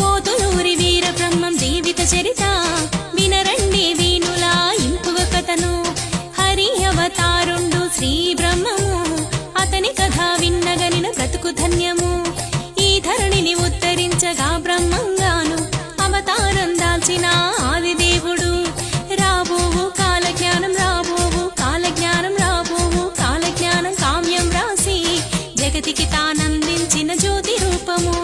పోతులూరి వీర బ్రహ్మం జీవిత చరిత వినరండి వీణులా ఇంపుగ కథను. హరి అవతారుండు శ్రీ బ్రహ్మము అతని కథ విన్నగనిన బ్రతుకు ధన్యము. ఈ ధరణిని ఉద్ధరించగా బ్రహ్మంగాను అవతారం దాల్చిన ఆదిదేవుడు. రాబోవు కాలజ్ఞానం రాబోవు కాలజ్ఞానం రాబోవు కాలజ్ఞానం కామ్యం రాసి జగతికి తానందించిన జ్యోతి రూపము.